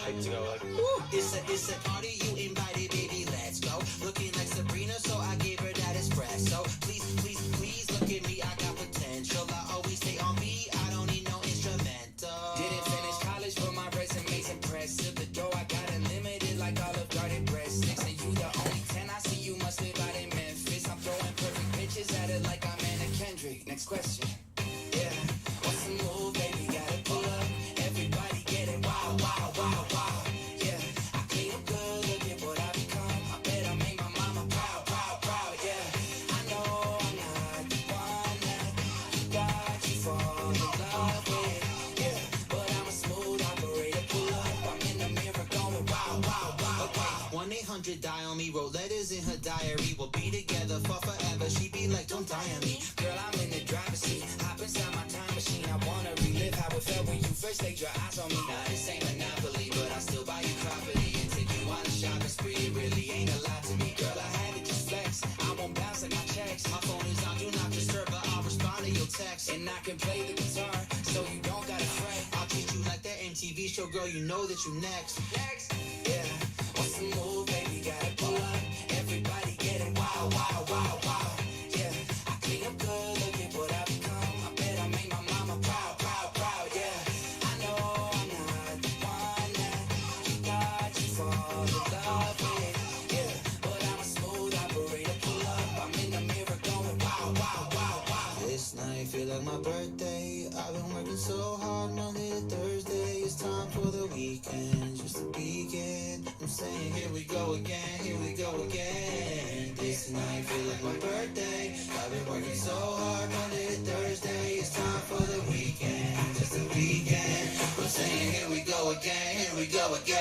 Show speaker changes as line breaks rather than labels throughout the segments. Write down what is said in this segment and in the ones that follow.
hyped to go. Like,
It's a party you invited, baby. Let's go. Looking like Sabrina, so I gave her that espresso. Please look at me. I got potential. I always stay on beat. I don't need no instrumental.
Didn't finish college, but my resume's impressive. The dough I got unlimited, like Olive Garden breadsticks. And you the only 10 I see. You must live out in Memphis. I'm throwing perfect pitches at it like I'm Anna Kendrick. Next question. Yeah, what's the move, baby? Gotta pull up. Everybody get it. Wow, wow, wow, wow. Yeah, I clean up good, look at what I become. I bet I made my mama proud, proud, proud. Yeah, I know I'm not the one that you got you fall in love with. Yeah, but I'm a smooth operator. Pull up, I'm in the mirror going wow, wow, wow, wow.
1-800-DIAL ME. Wrote letters in her diary. We'll be together for forever. She be like, don't die on me.
Girl, I'm in the driver's seat. Hop inside my time machine. I wanna relive how it felt when you first laid your eyes on me.
Now this ain't Monopoly, but I still buy you property and take you on a shopping spree. It really ain't a lot to me, girl. I had it just flex.
I won't bounce like my checks.
My phone is on do not disturb, but I'll respond to your text.
And I can play the guitar, so you don't gotta fret.
I'll treat you like that MTV show, girl. You know that you next.
Next, yeah. What's the move, baby? Gotta pull up. Everybody get it. Wow, wow, wow, wow. Yeah, I clean up good. Look at what I become. I bet I made my mama proud, proud, proud. Yeah, I know I'm not the one that you thought you fall in love with. Yeah, but I'm a smooth operator. Pull up. I'm in the mirror going wow, wow, wow, wow.
This night feel like my birthday. I've been working so hard Monday to Thursday. It's time for the weekend, just to begin. I'm saying here we go again, here we go again. This night feel like my birthday. I've been working so hard Monday to Thursday. It's time for the weekend, just to begin. I'm saying here we go again, here we go again.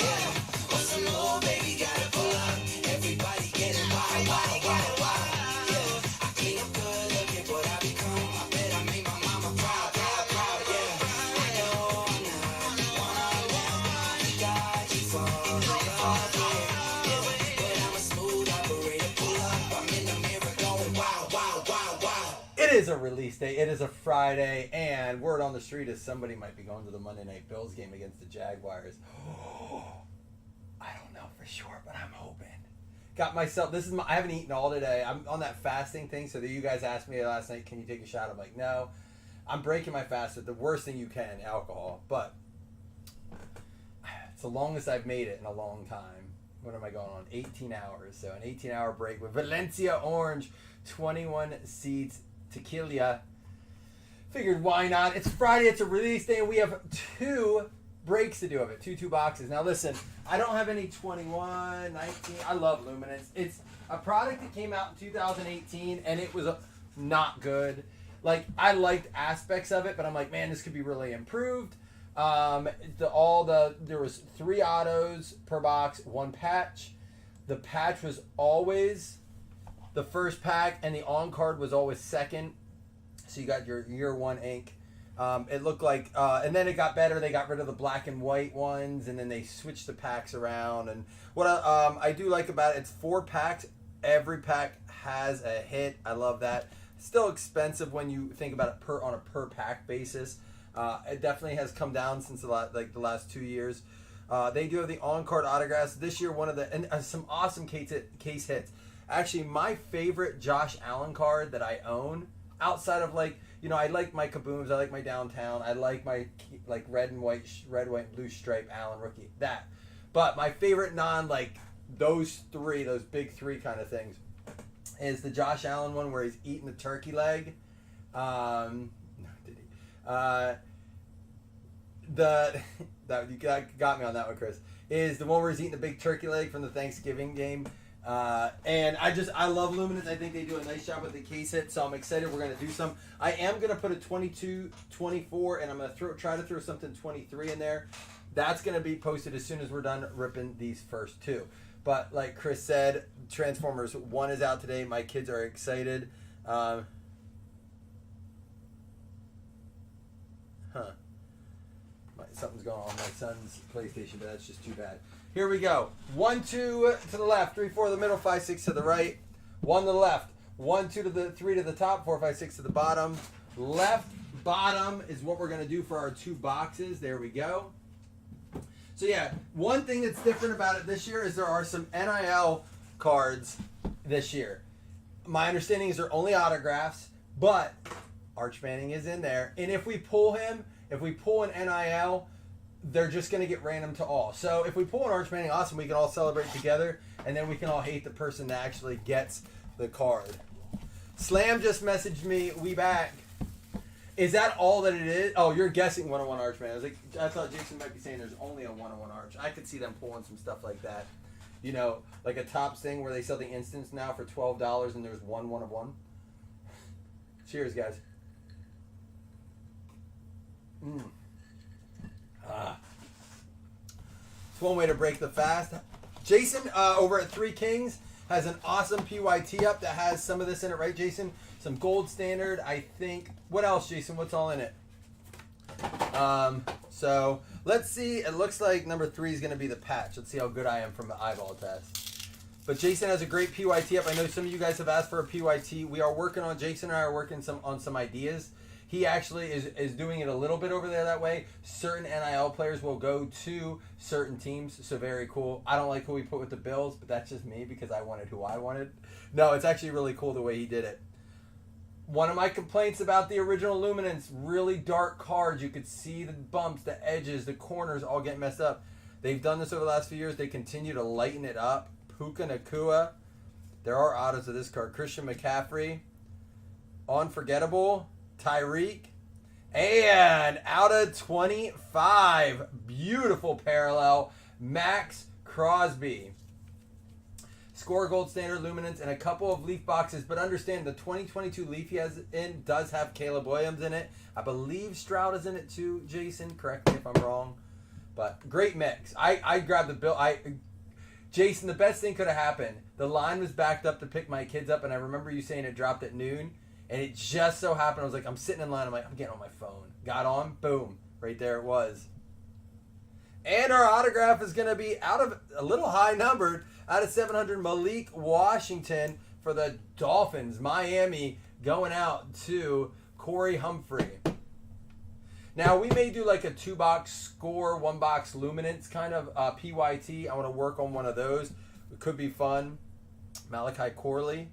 Yeah. What's the move, baby? Gotta pull up. Everybody get it, wow, wow, wow, wow. Yeah, I clean up good, look at what I become. I bet I made my mama proud, proud, proud. Yeah, I know I'm not the one that you got you fall in love with. Yeah, but I'm a smooth operator. Pull up, I'm in the mirror going wow, wow, wow, wow.
It is a release day. It is a Friday, and word on the street is somebody might be going to the Monday Night Bills game against the Jaguars. I don't know for sure, but I'm hoping. Got myself. I haven't eaten all today. I'm on that fasting thing. So that you guys asked me last night, can you take a shot? I'm like, no. I'm breaking my fast with the worst thing you can, alcohol. But it's the longest I've made it in a long time. What am I going on? 18 hours. So an 18-hour break with Valencia Orange, 21 seeds tequila. Figured why not? It's Friday. It's a release day, and we have 2 breaks to do of it. 2 boxes. Now listen, I don't have any 21, 19. I love Luminance. It's a product that came out in 2018, and it was not good. Like, I liked aspects of it, but I'm like, man, this could be really improved. There was 3 autos per box, 1 patch. The patch was always the first pack, and the on card was always second. So you got your year 1 ink. It looked like, and then it got better. They got rid of the black and white ones, and then they switched the packs around. And what I do like about it, it's 4 packs. Every pack has a hit. I love that. Still expensive when you think about it on a per pack basis. It definitely has come down since the last 2 years. They do have the on card autographs this year. Some awesome case hits. Actually, my favorite Josh Allen card that I own, outside of I like my Kabooms, I like my Downtown, I like my red, white, blue stripe Allen rookie, that. But my favorite those big 3 kind of things, is the Josh Allen one where he's eating the turkey leg. No, did he? You got me on that one, Chris. Is the one where he's eating the big turkey leg from the Thanksgiving game. And I love Luminance. I think they do a nice job with the case hit, so I'm excited. We're going to do some. I am going to put a 22, 24, and I'm going to try to throw something 23 in there. That's going to be posted as soon as we're done ripping these first 2. But like Chris said, Transformers 1 is out today. My kids are excited. Something's going on with my son's PlayStation, but that's just too bad. Here we go. 1, 2 to the left, 3, 4 to the middle, 5, 6 to the right. 1 to the left, 1, 2 to the 3 to the top, 4, 5, 6 to the bottom. Left bottom is what we're going to do for our 2 boxes. There we go. So yeah, one thing that's different about it this year is there are some NIL cards this year. My understanding is they're only autographs, but Arch Manning is in there. And if we pull an NIL, they're just going to get random to all. So if we pull an Arch Manning, awesome, we can all celebrate together, and then we can all hate the person that actually gets the card. Slam just messaged me, we back. Is that all that it is? Oh, you're guessing 101 Arch Man. I thought Jason might be saying there's only a 101 Arch. I could see them pulling some stuff like that. You know, like a Topps thing where they sell the instants now for $12 and there's one of one. Cheers, guys. It's one way to break the fast. Jason over at Three Kings has an awesome PYT up that has some of this in it, right, Jason? Some gold standard, I think. What else, Jason? What's all in it? So let's see. It looks like number 3 is going to be the patch. Let's see how good I am from the eyeball test. But Jason has a great PYT up. I know some of you guys have asked for a PYT. We are working on, Jason and I are working on some ideas. He actually is doing it a little bit over there that way. Certain NIL players will go to certain teams, so very cool. I don't like who he put with the Bills, but that's just me because I wanted who I wanted. No, it's actually really cool the way he did it. One of my complaints about the original Luminance, really dark cards. You could see the bumps, the edges, the corners all get messed up. They've done this over the last few years. They continue to lighten it up. Puka Nakua. There are autos of this card. Christian McCaffrey. Unforgettable. Tyreek. And out of 25. Beautiful parallel. Max Crosby. Score gold standard Luminance and a couple of Leaf boxes, but understand the 2022 Leaf he has in does have Caleb Williams in it. I believe Stroud is in it too, Jason. Correct me if I'm wrong. But great mix. I grabbed the bill. Jason, the best thing could have happened. The line was backed up to pick my kids up, and I remember you saying it dropped at noon, and it just so happened. I was like, I'm sitting in line. I'm like, I'm getting on my phone. Got on. Boom. Right there it was. And our autograph is going to be out of a little high numbered. Out of 700, Malik Washington for the Dolphins. Miami going out to Corey Humphrey. Now, we may do like a 2-box score, 1-box Luminance kind of PYT. I want to work on one of those. It could be fun. Malachi Corley.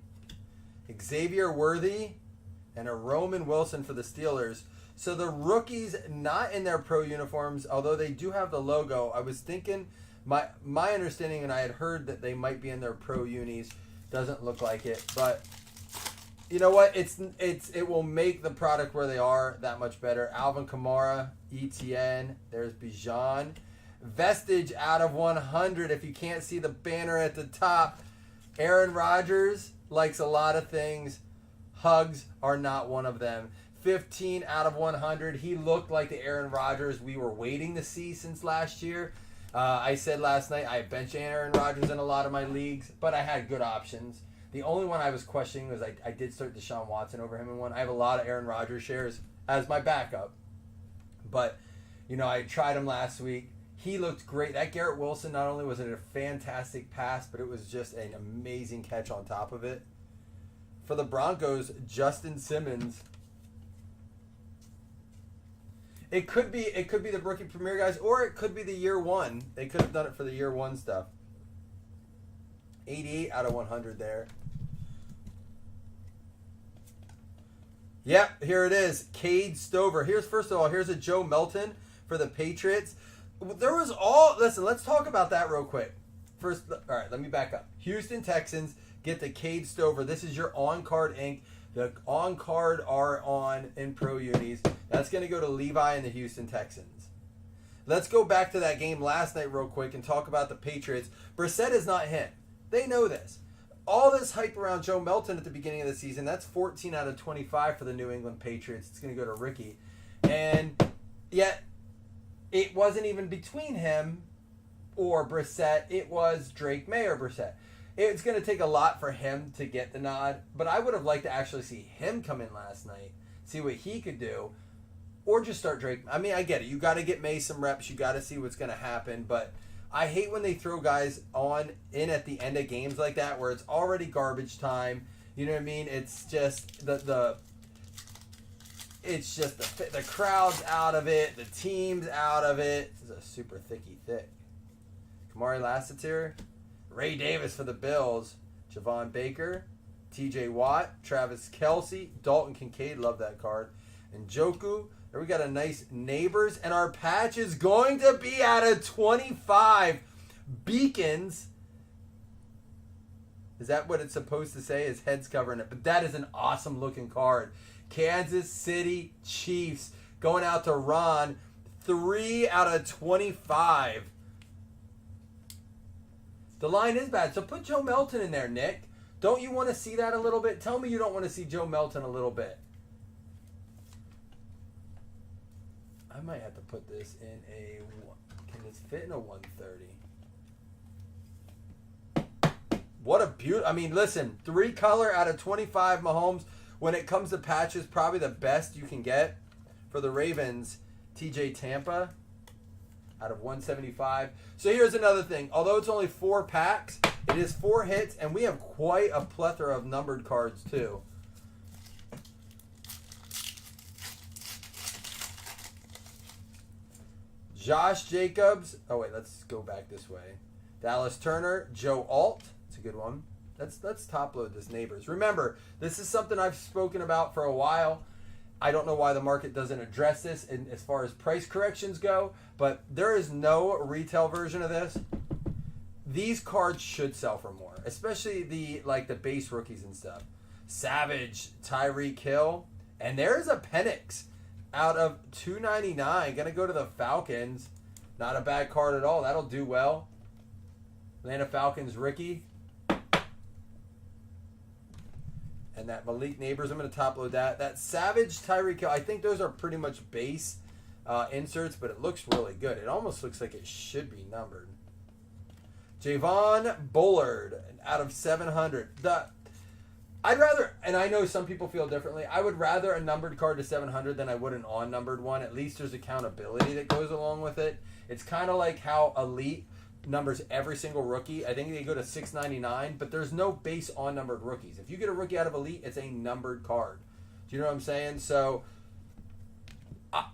Xavier Worthy. And a Roman Wilson for the Steelers. So the rookies not in their pro uniforms, although they do have the logo. I was thinking... My understanding, and I had heard that they might be in their pro unis, doesn't look like it, but you know what? It will make the product where they are that much better. Alvin Kamara, ETN, there's Bijan, Vestige out of 100. If you can't see the banner at the top, Aaron Rodgers likes a lot of things. Hugs are not one of them. 15 out of 100. He looked like the Aaron Rodgers we were waiting to see since last year. I said last night I bench Aaron Rodgers in a lot of my leagues, but I had good options. The only one I was questioning was I did start Deshaun Watson over him in one. I have a lot of Aaron Rodgers shares as my backup. But, you know, I tried him last week. He looked great. That Garrett Wilson, not only was it a fantastic pass, but it was just an amazing catch on top of it. For the Broncos, Justin Simmons. It could be the rookie premier guys, or it could be the year one. They could have done it for the year one stuff. 88 out of 100 there. Yep, here it is. Cade Stover. First of all, here's a Joe Melton for the Patriots. Listen, let's talk about that real quick. First, all right, let me back up. Houston Texans get the Cade Stover. This is your on-card ink. The on-card are on in pro unis. That's going to go to Levi and the Houston Texans. Let's go back to that game last night real quick and talk about the Patriots. Brissett is not him. They know this. All this hype around Joe Melton at the beginning of the season, that's 14 out of 25 for the New England Patriots. It's going to go to Ricky. And yet, it wasn't even between him or Brissett. It was Drake May or Brissett. It's going to take a lot for him to get the nod, but I would have liked to actually see him come in last night, see what he could do, or just start Drake. I mean, I get it. You got to get May some reps. You got to see what's going to happen, but I hate when they throw guys in at the end of games like that where it's already garbage time. You know what I mean? It's just It's just the crowd's out of it. The team's out of it. This is a super thick. Kamari Lassiter. Ray Davis for the Bills. Javon Baker. TJ Watt. Travis Kelce. Dalton Kincaid. Love that card. And Njoku. There we got a nice Neighbors. And our patch is going to be out of 25. Beacons. Is that what it's supposed to say? His head's covering it. But that is an awesome looking card. Kansas City Chiefs going out to Ron. 3 out of 25. The line is bad. So put Joe Melton in there, Nick. Don't you want to see that a little bit? Tell me you don't want to see Joe Melton a little bit. I might have to put this in a... Can this fit in a 130? What a beauty. I mean, listen. 3 color out of 25 Mahomes. When it comes to patches, probably the best you can get for the Ravens. TJ Tampa out of 175. So here's another thing. Although it's only 4 packs, it is 4 hits, and we have quite a plethora of numbered cards too. Josh Jacobs. Oh, wait, let's go back this way. Dallas Turner. Joe Alt. It's a good one. Let's top load this Neighbors. Remember, this is something I've spoken about for a while. I don't know why the market doesn't address this as far as price corrections go, but there is no retail version of this. These cards should sell for more, especially the base rookies and stuff. Savage, Tyreek Hill, and there's a Penix out of 299. Gonna go to the Falcons. Not a bad card at all. That'll do well. Atlanta Falcons Ricky. And that Malik Neighbors, I'm going to top load that. That Savage Tyreek Hill, I think those are pretty much base inserts, but it looks really good. It almost looks like it should be numbered. Javon Bullard out of 700. I'd rather, and I know some people feel differently, I would rather a numbered card to 700 than I would an on-numbered one. At least there's accountability that goes along with it. It's kind of like how Elite numbers every single rookie. I think they go to 699, but there's no base on numbered rookies. If you get a rookie out of Elite, it's a numbered card. Do you know what I'm saying? So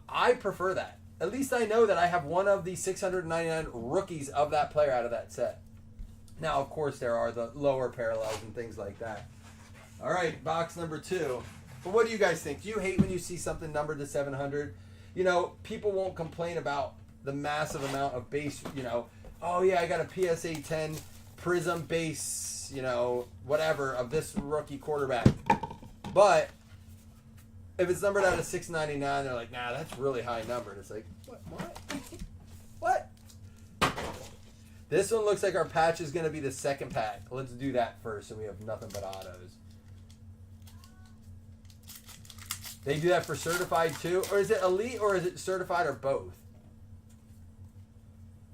I prefer that. At least I know that I have one of the 699 rookies of that player out of that set. Now, of course, there are the lower parallels and things like that. All right, box number 2. But what do you guys think? Do you hate when you see something numbered to 700? You know, people won't complain about the massive amount of base, oh yeah, I got a PSA 10 Prism base, whatever, of this rookie quarterback. But if it's numbered out of 699, they're like, nah, that's really high numbered. It's like, what? What? This one looks like our patch is going to be the second pack. Let's do that first so we have nothing but autos. They do that for certified too? Or is it Elite or is it certified or both?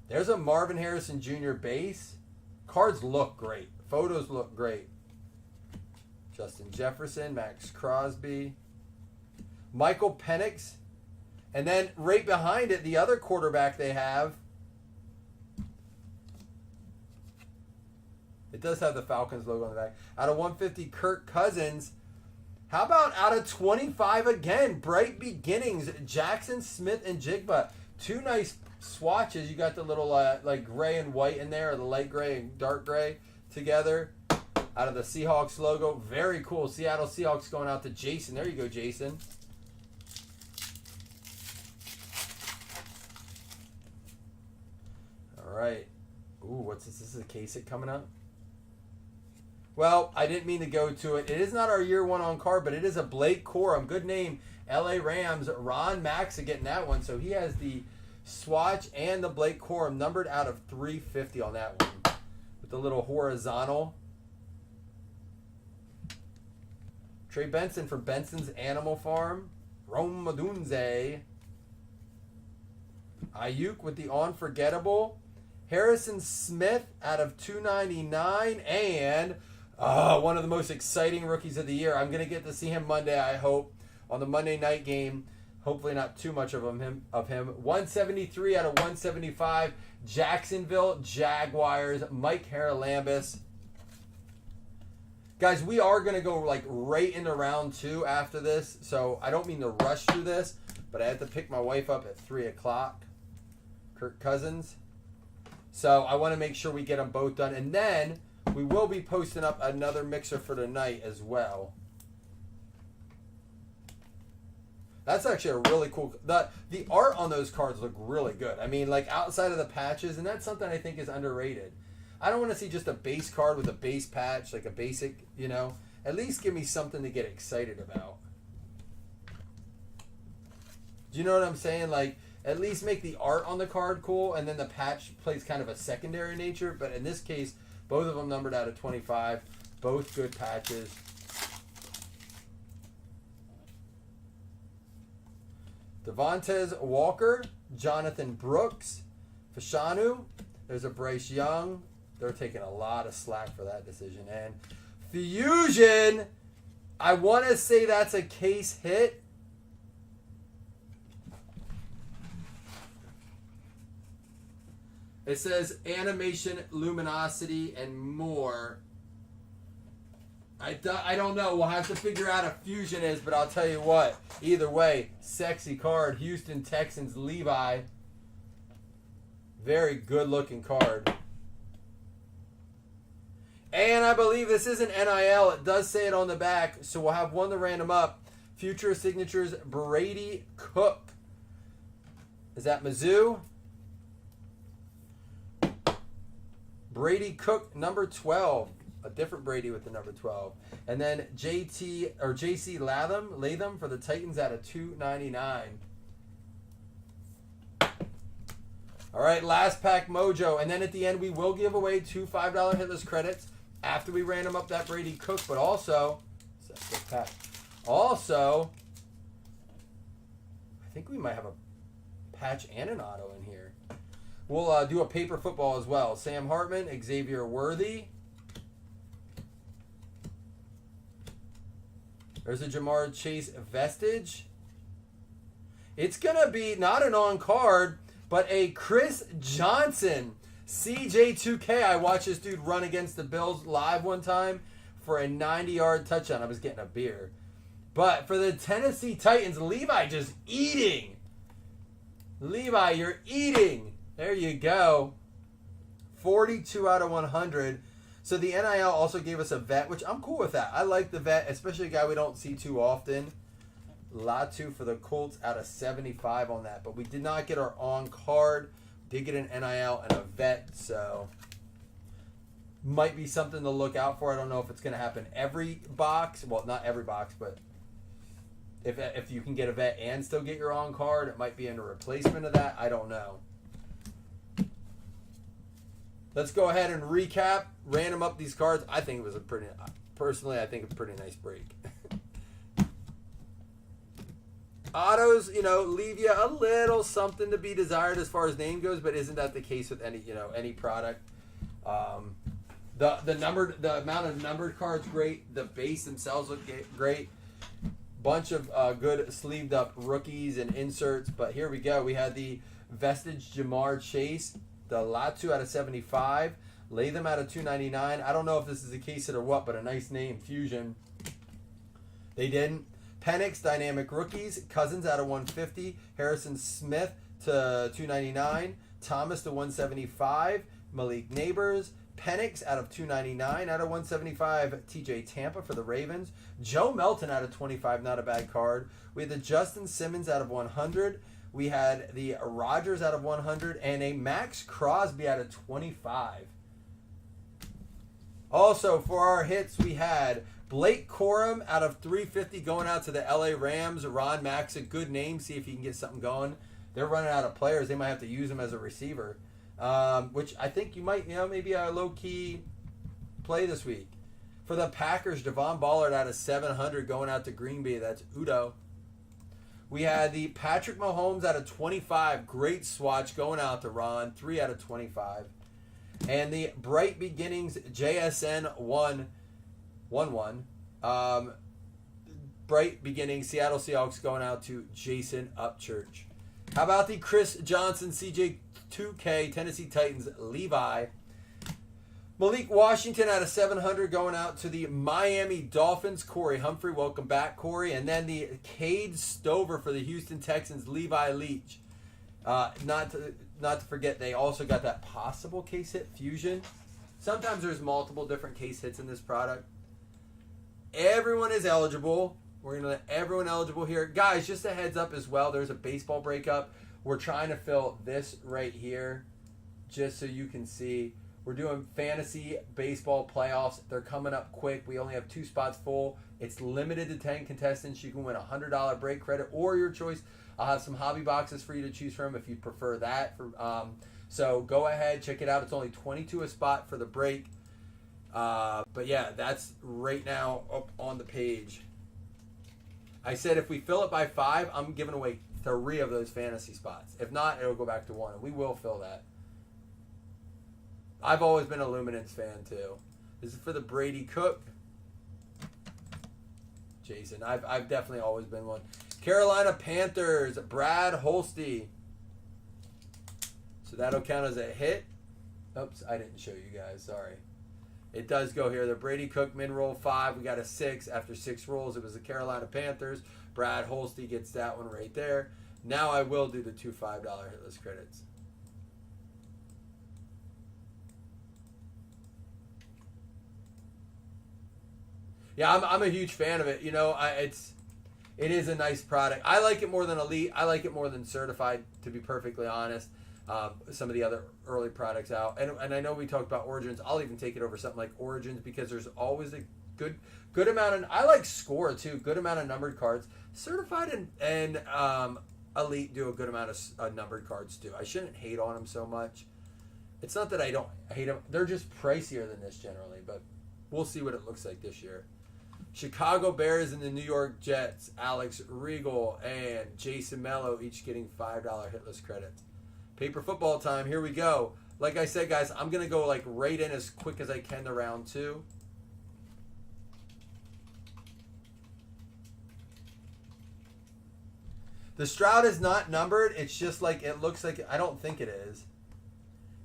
There's a Marvin Harrison Jr. base. Cards look great. Photos look great. Justin Jefferson, Max Crosby, Michael Penix. And then right behind it, the other quarterback they have. It does have the Falcons logo on the back. Out of 150, Kirk Cousins. How about out of 25 again? Bright Beginnings, Jackson Smith and Jigba. 2 nice swatches. You got the little gray and white in there, or the light gray and dark gray together. Out of the Seahawks logo. Very cool. Seattle Seahawks going out to Jason. There you go, Jason. All right. Ooh, what's this? This is a Kasich coming up. Well, I didn't mean to go to it. It is not our year 1 on card, but it is a Blake Corum. Good name. LA Rams. Ron Max getting that one. So he has the swatch and the Blake Corum numbered out of 350 on that one. With the little horizontal. Trey Benson for Benson's Animal Farm. Rome Odunze. Ayuk with the Unforgettable. Harrison Smith out of 299. And one of the most exciting rookies of the year. I'm going to get to see him Monday, I hope, on the Monday night game. Hopefully not too much of him. 173 out of 175. Jacksonville Jaguars. Mike Haralambous. Guys, we are going to go like right into round 2 after this. So I don't mean to rush through this, but I had to pick my wife up at 3 o'clock. Kirk Cousins. So I want to make sure we get them both done. And then we will be posting up another mixer for tonight as well. That's actually a really cool... The art on those cards look really good. I mean, like outside of the patches, and that's something I think is underrated. I don't want to see just a base card with a base patch, like a basic, you know. At least give me something to get excited about. Do you know what I'm saying? Like, at least make the art on the card cool, and then the patch plays kind of a secondary nature. But in this case, both of them numbered out of 25. Both good patches. Devontae Walker, Jonathan Brooks, Fashanu. There's a Bryce Young. They're taking a lot of slack for that decision. And Fusion, I want to say that's a case hit. It says animation, luminosity, and more. I don't know. We'll have to figure out if Fusion is, but I'll tell you what. Either way, sexy card. Houston Texans, Levi. Very good-looking card. And I believe this is an NIL. It does say it on the back, so we'll have one to random up. Future signatures, Brady Cook. Is that Mizzou? Brady Cook, number 12. A different Brady with the number 12. And then JC Latham for the Titans out of $2.99. All right, last pack mojo. And then at the end, we will give away 2 $5 hitless credits after we random up that Brady Cook. But also, I think we might have a patch and an auto in here. We'll do a paper football as well. Sam Hartman, Xavier Worthy. There's a Jamar Chase vestige. It's going to be not an on-card, but a Chris Johnson. CJ2K. I watched this dude run against the Bills live one time for a 90-yard touchdown. I was getting a beer. But for the Tennessee Titans, Levi just eating. Levi, you're eating. There you go. 42 out of 100. So the NIL also gave us a vet, which I'm cool with that. I like the vet, especially a guy we don't see too often. Latu for the Colts out of 75 on that. But we did not get our on-card. Did get an NIL and a vet, so might be something to look out for. I don't know if it's going to happen every box. Well, not every box, but if you can get a vet and still get your on-card, it might be in a replacement of that. I don't know. Let's go ahead and recap, random up these cards. I think it was personally, I think a pretty nice break. Autos, leave you a little something to be desired as far as name goes, but isn't that the case with any product? The amount of numbered cards great. The base themselves look great. Bunch of good sleeved up rookies and inserts, but here we go. We had the vestige Jamar Chase. The Latu out of 75. Latham out of 299. I don't know if this is a case hit or what, but a nice name, Fusion. They didn't. Penix Dynamic Rookies. Cousins out of 150. Harrison Smith to 299. Thomas to 175. Malik Neighbors. Penix out of 299 out of 175. TJ Tampa for the Ravens. Joe Melton out of 25. Not a bad card. We had the Justin Simmons out of 100. We had the Rodgers out of 100 and a Max Crosby out of 25. Also, for our hits, we had Blake Corum out of 350 going out to the LA Rams. Ron Max, a good name. See if he can get something going. They're running out of players. They might have to use him as a receiver, which I think you might, maybe a low-key play this week. For the Packers, Devon Ballard out of 700 going out to Green Bay. That's Udo. We had the Patrick Mahomes out of 25. Great swatch going out to Ron. 3 out of 25. And the Bright Beginnings JSN 1-1. Bright Beginnings Seattle Seahawks going out to Jason Upchurch. How about the Chris Johnson CJ2K Tennessee Titans Levi? Malik Washington out of 700 going out to the Miami Dolphins. Corey Humphrey, welcome back, Corey. And then the Cade Stover for the Houston Texans, Levi Leach. Not to forget, they also got that possible case hit fusion. Sometimes there's multiple different case hits in this product. Everyone is eligible. We're going to let everyone eligible here. Guys, just a heads up as well, there's a baseball breakup. We're trying to fill this right here just so you can see. We're doing fantasy baseball playoffs. They're coming up quick. We only have 2 spots full. It's limited to 10 contestants. You can win a $100 break credit or your choice. I'll have some hobby boxes for you to choose from if you prefer that. So go ahead, check it out. It's only $22 a spot for the break. But yeah, that's right now up on the page. I said if we fill it by 5, I'm giving away 3 of those fantasy spots. If not, it'll go back to 1. We will fill that. I've always been a Luminance fan too. This is for the Brady Cook. Jason, I've definitely always been one. Carolina Panthers, Brad Holsty. So that'll count as a hit. Oops, I didn't show you guys. Sorry. It does go here. The Brady Cook min roll 5. We got a 6. After 6 rolls, it was the Carolina Panthers. Brad Holsty gets that one right there. Now I will do the 2 $5 hitless credits. Yeah, I'm a huge fan of it. You know, it is a nice product. I like it more than Elite. I like it more than Certified, to be perfectly honest. Some of the other early products out. And I know we talked about Origins. I'll even take it over something like Origins because there's always a good amount of... I like Score, too. Good amount of numbered cards. Certified and Elite do a good amount of numbered cards, too. I shouldn't hate on them so much. It's not that I don't hate them. They're just pricier than this generally, but we'll see what it looks like this year. Chicago Bears and the New York Jets, Alex Regal and Jason Mello, each getting $5 hitless credits. Paper football time. Here we go. Like I said, guys, I'm going to go like right in as quick as I can to round 2. The Stroud is not numbered. It's just like, it looks like, I don't think it is.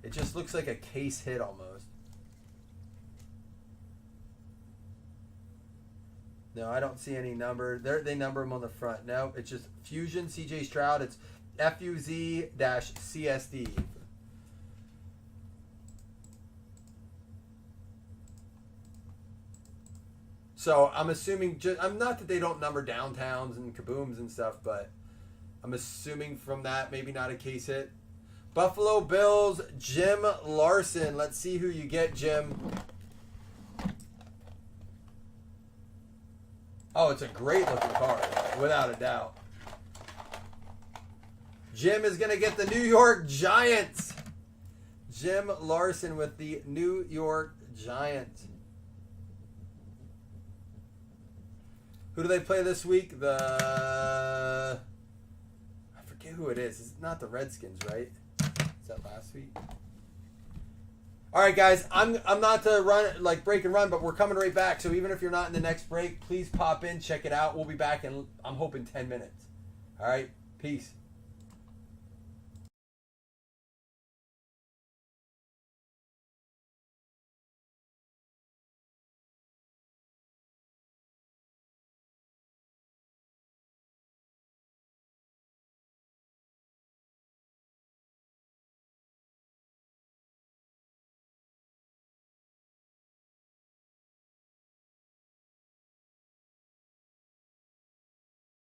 It just looks like a case hit almost. No, I don't see any number. They number them on the front. No, it's just Fusion CJ Stroud. It's FUZ-CSD. So I'm assuming, I'm not that they don't number downtowns and kabooms and stuff, but I'm assuming from that, maybe not a case hit. Buffalo Bills, Jim Larson. Let's see who you get, Jim. Oh, it's a great looking card, without a doubt. Jim is going to get the New York Giants. Jim Larson with the New York Giants. Who do they play this week? I forget who it is. It's not the Redskins, right? Is that last week? All right, guys, I'm not to run like break and run, but we're coming right back. So even if you're not in the next break, please pop in, check it out. We'll be back in, I'm hoping, 10 minutes. All right, peace.